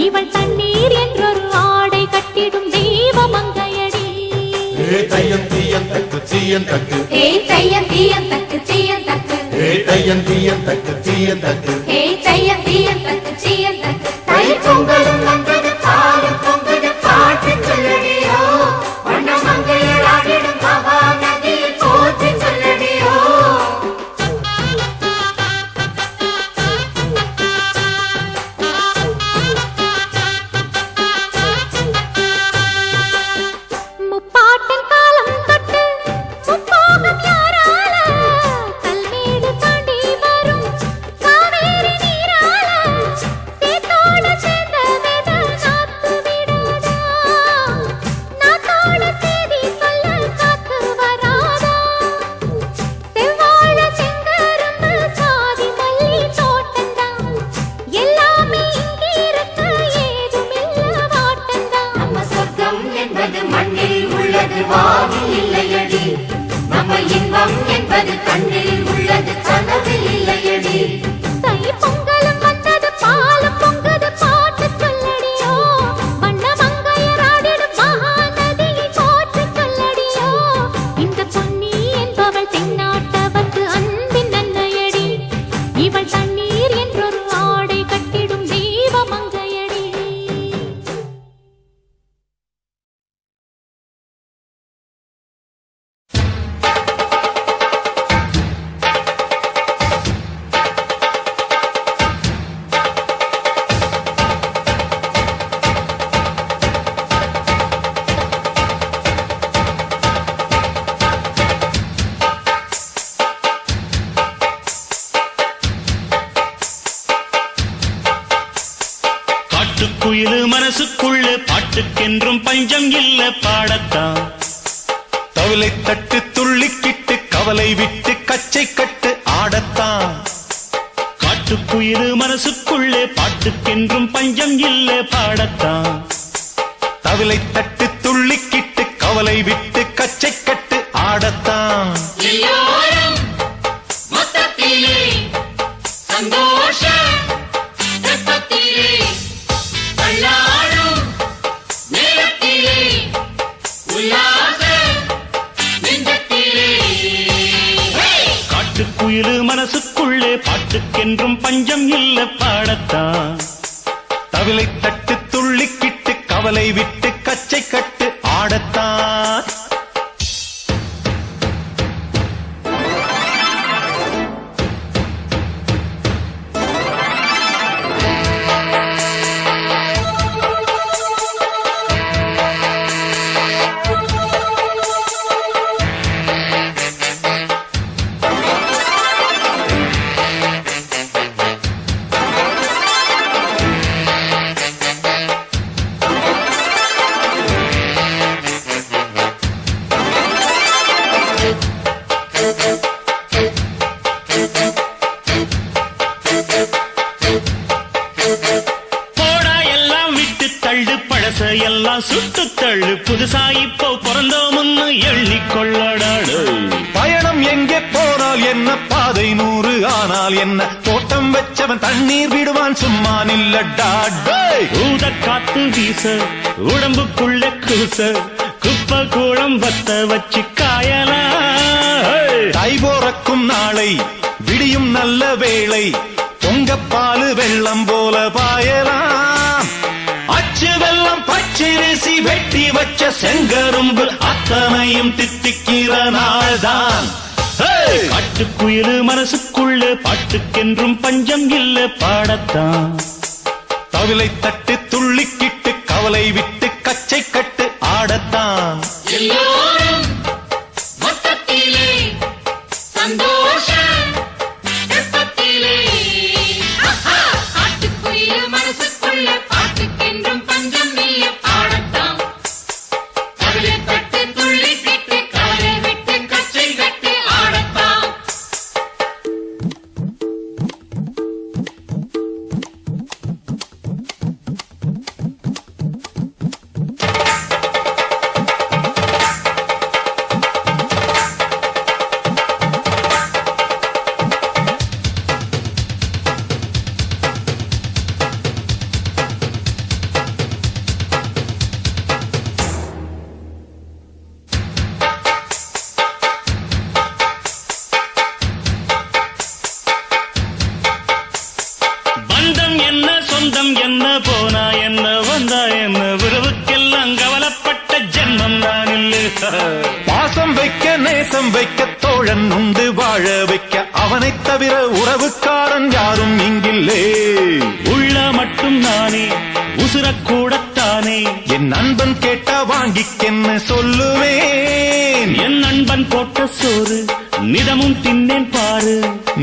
இவள் தண்ணீர் என்றொரு ஆடை கட்டிடும் தெய்வமங்கையடி. தையம் தீயம் தக்கு தீயம் தக்கு தையம் தீயம் தக்கு தீயம் தக்கு தையம் தீயம் தக்கு தீயம் தக்கு தையம் தீயம் தக்கு தீயம் தக்கு. தை பொங்கலும் வந்தது பாலும் பொங்குது பாட்டு சொல்லடியோ, வண்ண மங்கையர் ஆடிடும் மகா நதியை போற்றி சொல்லடியோ. முப்பாட்டின் காலம் தொட்டு முப்போகம் யாரால கல்மேடு தாண்டி வரும் காவேரி நீரால சேத்தோட சேர்ந்த வேத நாத்து விடாதா, நாத்தோட சேதி சொல்ல காத்து வராதா. செவ்வாழ செங்கரும்பு சாதி மல்லி தோட்டந்தான், எல்லாமே இங்கிருக்க ஏதுமில்ல வாட்டந்தான். நம்ம சொர்க்கம் என்பது மண்ணில் உள்ளது, வாவில் இல்லையடி. நம்ம இன்பம் என்பது கண்ணில் உள்ளது, கனவில் இல்லையடி. தை பொங்கலும் வந்தது பாலும் பொங்குது பாட்டு சொல்லடியோ, வண்ண மங்கையர் ஆடிடும் மகா நதியை போற்றி சொல்லடியோ. இந்த பொன்னி என்பவள் தென்னாட்டவர்க்கு அன்பின் அன்னையடி, இவள் தண்ணீர் என்றொரு ஆடை கட்டிடும் தெய்வமங்கையடி. காட்டுக்குயிலு மனசுக்குள்ள பாட்டுக்கென்றும் பஞ்சம் இல்ல பாடத்தான். தவளை தட்டு துள்ளிக்கிட்டு கவலை விட்டு கச்சை கட்டு ஆடத்தான். காட்டுக்குயிலு மனசுக்குள்ளே பாட்டுக்கென்றும் பஞ்சம் இல்ல பாடத்தான். தவளை தட்டு துள்ளிக்கிட்டு கவலை விட்டு கச்சை கட்டு ஆடத்தான். எல்லோரும் மொத்தத்திலே சந்தோஷ வெப்பத்திலே தள்ளாடும் நேரத்திலே உல்லாச நெஞ்சத்திலே. காட்டுக்குயிலு மனசுக்குள்ளே பாட்டுக்கென்றும் பஞ்சம் இல்ல பாடத்தான். தவிலை தட்டு துள்ளிக்கிட்டு கவலை விட்டு கச்சை கட்டு ஆடத்தான். பழசையெல்லாம் சுட்டு தள்ளு, புதுசா இப்போ பிறந்தோம்னு எண்ணிக்கொள்ளடாடு. பயணம் எங்கே போனால் என்ன, பாதை 100 ஆனால் என்ன, தோட்டம் வச்சவன் தண்ணீர் விடுவான் சும்மா நில்லடா. ஊத காத்து வீச உடம்புக்குள்ள கூச, குப்பை கூடம் வத்த வச்சு காயலாம். தை போறக்கும் நாளை விடியும் நல்ல வேளை, பொங்கப்பாலு வெள்ளம் போல பாயலாம். அச்சு வெள்ளம் பச்சரிசி வெட்டி வச்ச செங்கரும்பு அத்தனையும் தித்திக்கிற நாள்தான். காட்டுக்குயிலு மனசுக்குள்ள பாட்டுக்கென்றும் பஞ்சம் இல்ல பாடத்தான். தவிலை தட்டு துள்ளிக்கிட்டு கவலை விட்டு கச்சை கட்டு ஆடத்தான். எல்லோரும் மொத்தத்திலே சந்தோஷம் வெப்பத்திலே. காட்டுக்குயில் மனசுக்குள்ள பாட்டுக்கென்றும் பஞ்சம் இல்ல பாடத்தான். கவலை தட்டு துள்ளி கிட்டு கவலை விட்டு கச்சை கட்டு ஆடத்தான். பந்தம் என்ன சொந்தம் என்ன, போனா என்ன வந்தா என்ன, உறவுக்கெல்லாம் கவலைப்பட்ட ஜென்மம் நான் இல்லை. பாசம் வைக்க நேசம் வைக்க தோழன் உண்டு வாழ வைக்க, அவனைத் தவிர உறவுக்காரன் யாரும் இங்கில்லே. உள்ள மட்டும் நானே உசுரக்கூடத்தானே, என் நண்பன் கேட்டா வாங்கிக்கென்னு சொல்லுவேன். என் நண்பன் போட்ட சோறு நிதமும் தின்னேன் பாரு,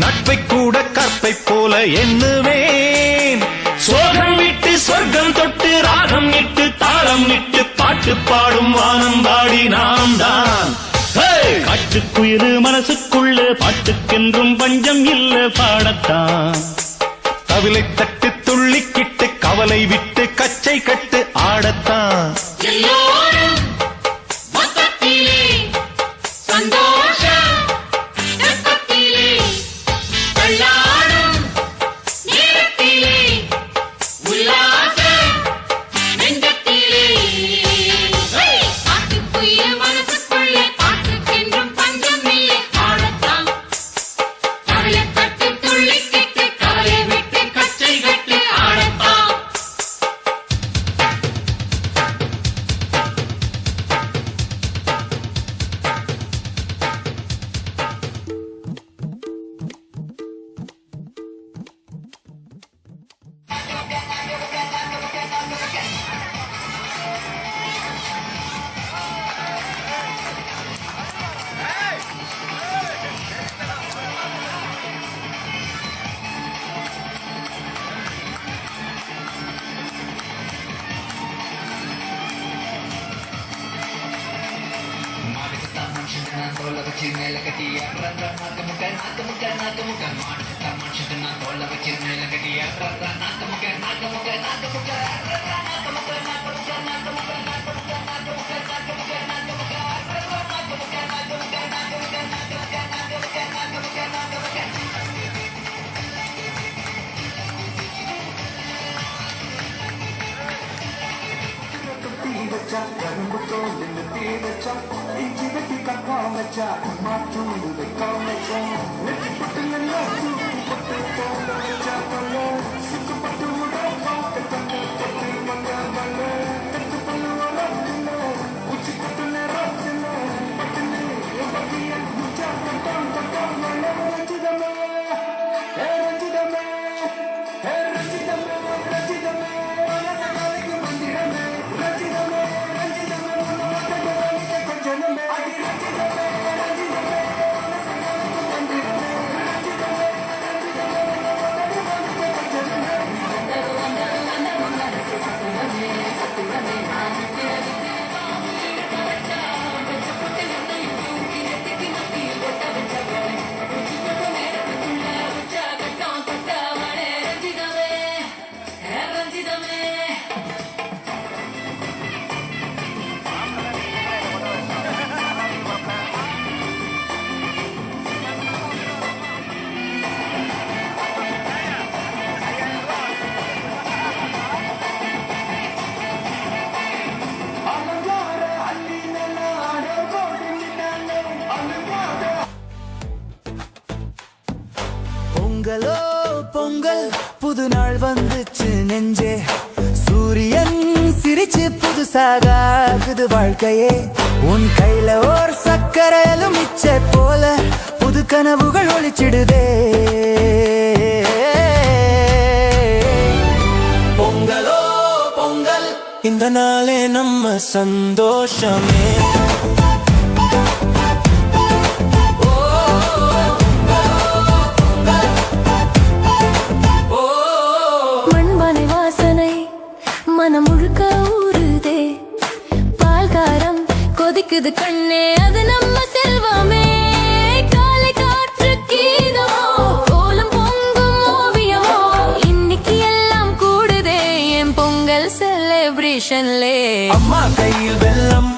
நட்பை கூட கற்பை போல எண்ணுவேன். சோகம் விட்டு சொர்க்கம் தொட்டு ராகம் இட்டு தாளம் இட்டு பாட்டு பாடும் வானம் பாடி நாம் தான். காட்டுக்குயிலு மனசுக்குள்ள பாட்டுக்கென்றும் பஞ்சம் இல்ல பாடத்தான். தவிலை தட்டு துள்ளிக்கிட்டு கவலை விட்டு கச்சை கட்டு ஆடத்தான். எல்லோரும் மொத்தத்திலே சந்தோஷம் வெப்பத்திலே. தள்ளாடும் நேரத்திலே உல்லாச நெஞ்சத்திலே. காட்டுக்குயில் மனசுக்குள்ளே பாட்டுக்கென்றும் பஞ்சம் இல்லை பாடத்தான். கவலை தட்டு துள்ளி கிட்டு கவலை விட்டு கச்சை கட்டு ஆடத்தான். பொங்கலோ பொங்கல் புது நாள் வந்துச்சு நெஞ்சே சூரியன் சிரிச்சு புதுசாக ஆகுது வாழ்க்கையே உன் கையில ஓர் சக்கரையிலும் மிச்ச போல புது கனவுகள் ஒளிச்சிடுதே பொங்கலோ பொங்கல் இந்த நாளே நம்ம சந்தோஷமே மண்பானை வாசனை மனம் முழுக்க ஊறுதே பால்காரம் கொதிக்குது கண்ணே அது நம்ம செல்வமே காலை காற்று கீதமோ கோலம் பொங்கும் ஓவியமோ இன்னைக்கு எல்லாம் கூடுதே என் பொங்கல் செலிப்ரேஷன்லே அம்மா கையில் வெல்லம்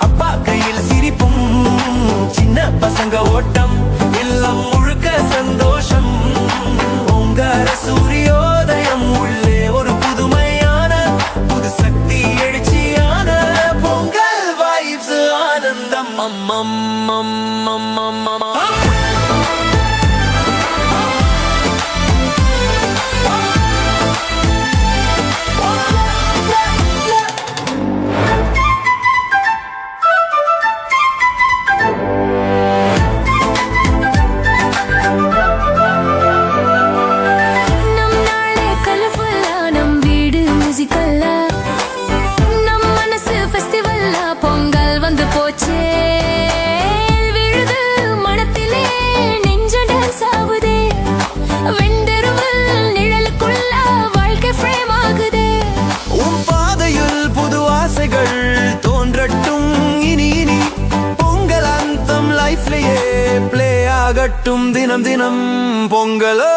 அப்பா கையில் சிரிப்பும் சின்ன பசங்க ஓட்டம் எல்லாம் முழுக்க சந்தோஷம் பொங்கல சூரியோதயம் உள்ளே ஒரு புதுமையான புது சக்தி எழுச்சியான பொங்கல் வைப்ஸ் ஆனந்தம் நம் நாளே கலர்ஃபுல்லா நம் வீடு மியூசிக்கல்லா நம் மனசு ஃபெஸ்டிவல்லா பொங்கல் வந்து போச்சே விழுது மனத்திலே நெஞ்சு டான்ஸ் ஆகுதே வெண்டருவல் நிழலுக்குள்ள வாழ்க்கை ஃப்ரேம் ஆகுதே உன் பாதையில் புது ஆசைகள் தோன்றட்டும் இனி இனி பொங்கல் அந்தம் லைஃப்லயே ப்ளே ஆகட்டும் தினம் தினம் பொங்கலோ